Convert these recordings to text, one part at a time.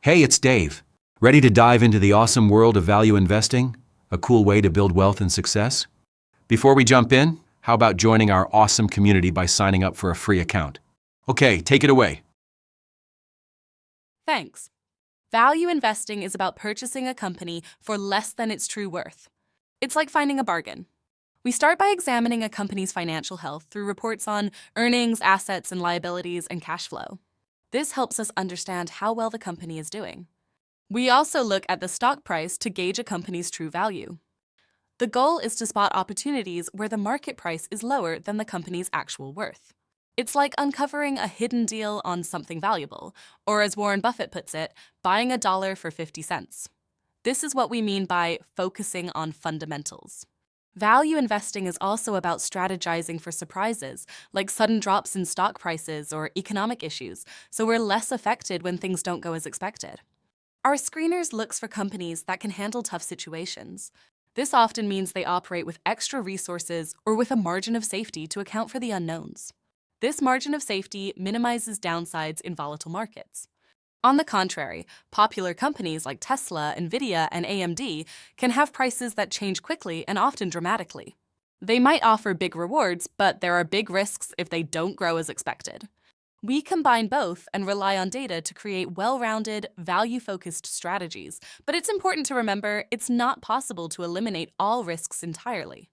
Hey, it's Dave. Ready to dive into the awesome world of value investing? A cool way to build wealth and success? Before we jump in, how about joining our awesome community by signing up for a free account? Okay, take it away. Thanks. Value investing is about purchasing a company for less than its true worth. It's like finding a bargain. We start by examining a company's financial health through reports on earnings, assets, and liabilities, and cash flow. This helps us understand how well the company is doing. We also look at the stock price to gauge a company's true value. The goal is to spot opportunities where the market price is lower than the company's actual worth. It's like uncovering a hidden deal on something valuable, or as Warren Buffett puts it, buying a dollar for 50 cents. This is what we mean by focusing on fundamentals. Value investing is also about strategizing for surprises, like sudden drops in stock prices or economic issues, so we're less affected when things don't go as expected. Our screeners looks for companies that can handle tough situations. This often means they operate with extra resources or with a margin of safety to account for the unknowns. This margin of safety minimizes downsides in volatile markets. On the contrary, popular companies like Tesla, Nvidia, and AMD can have prices that change quickly and often dramatically. They might offer big rewards, but there are big risks if they don't grow as expected. We combine both and rely on data to create well-rounded, value-focused strategies, but it's important to remember it's not possible to eliminate all risks entirely.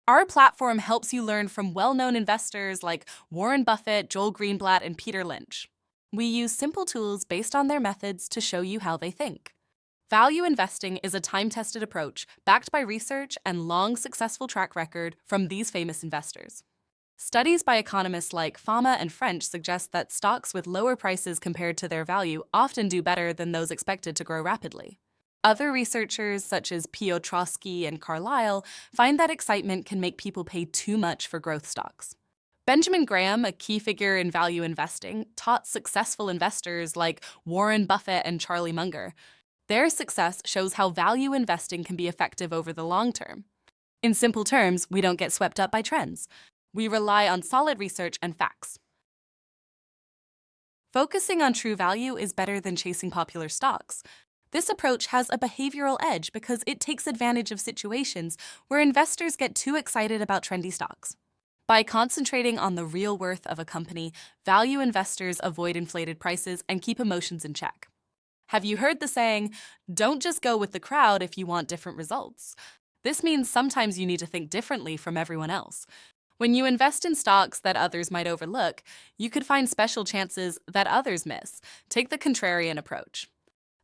Our platform helps you learn from well-known investors like Warren Buffett, Joel Greenblatt, and Peter Lynch. We use simple tools based on their methods to show you how they think. Value investing is a time-tested approach backed by research and long, successful track record from these famous investors. Studies by economists like Fama and French suggest that stocks with lower prices compared to their value often do better than those expected to grow rapidly. Other researchers, such as Piotrowski and Carlyle, find that excitement can make people pay too much for growth stocks. Benjamin Graham, a key figure in value investing, taught successful investors like Warren Buffett and Charlie Munger. Their success shows how value investing can be effective over the long term. In simple terms, we don't get swept up by trends. We rely on solid research and facts. Focusing on true value is better than chasing popular stocks. This approach has a behavioral edge because it takes advantage of situations where investors get too excited about trendy stocks. By concentrating on the real worth of a company, value investors avoid inflated prices and keep emotions in check. Have you heard the saying, "Don't just go with the crowd if you want different results"? This means sometimes you need to think differently from everyone else. When you invest in stocks that others might overlook, you could find special chances that others miss. Take the contrarian approach.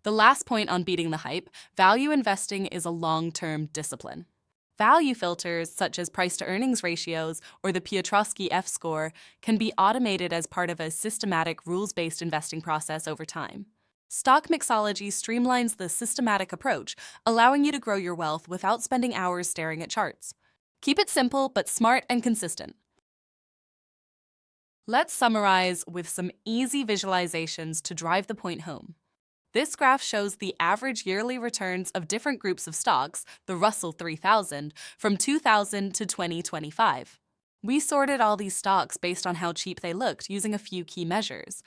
The last point on beating the hype, value investing is a long-term discipline. Value filters, such as price-to-earnings ratios or the Piotrowski F-score, can be automated as part of a systematic, rules-based investing process over time. Stock mixology streamlines the systematic approach, allowing you to grow your wealth without spending hours staring at charts. Keep it simple, but smart and consistent. Let's summarize with some easy visualizations to drive the point home. This graph shows the average yearly returns of different groups of stocks, the Russell 3000, from 2000 to 2025. We sorted all these stocks based on how cheap they looked using a few key measures,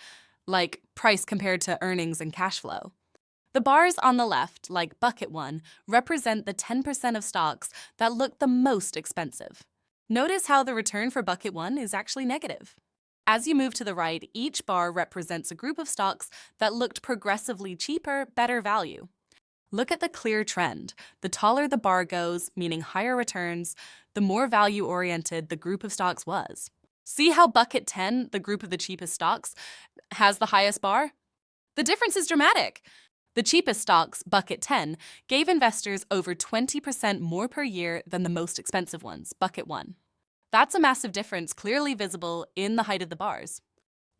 like price compared to earnings and cash flow. The bars on the left, like bucket 1, represent the 10% of stocks that look the most expensive. Notice how the return for bucket 1 is actually negative. As you move to the right, each bar represents a group of stocks that looked progressively cheaper, better value. Look at the clear trend. The taller the bar goes, meaning higher returns, the more value-oriented the group of stocks was. See how bucket 10, the group of the cheapest stocks, has the highest bar? The difference is dramatic. The cheapest stocks, bucket 10, gave investors over 20% more per year than the most expensive ones, bucket 1. That's a massive difference clearly visible in the height of the bars.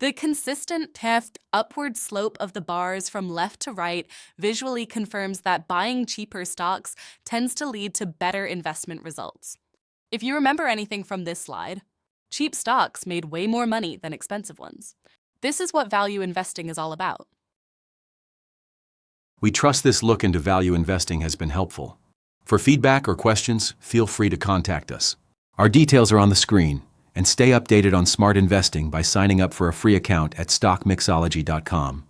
The consistent upward slope of the bars from left to right visually confirms that buying cheaper stocks tends to lead to better investment results. If you remember anything from this slide, cheap stocks made way more money than expensive ones. This is what value investing is all about. We trust this look into value investing has been helpful. For feedback or questions, feel free to contact us. Our details are on the screen, And stay updated on smart investing by signing up for a free account at stockmixology.com.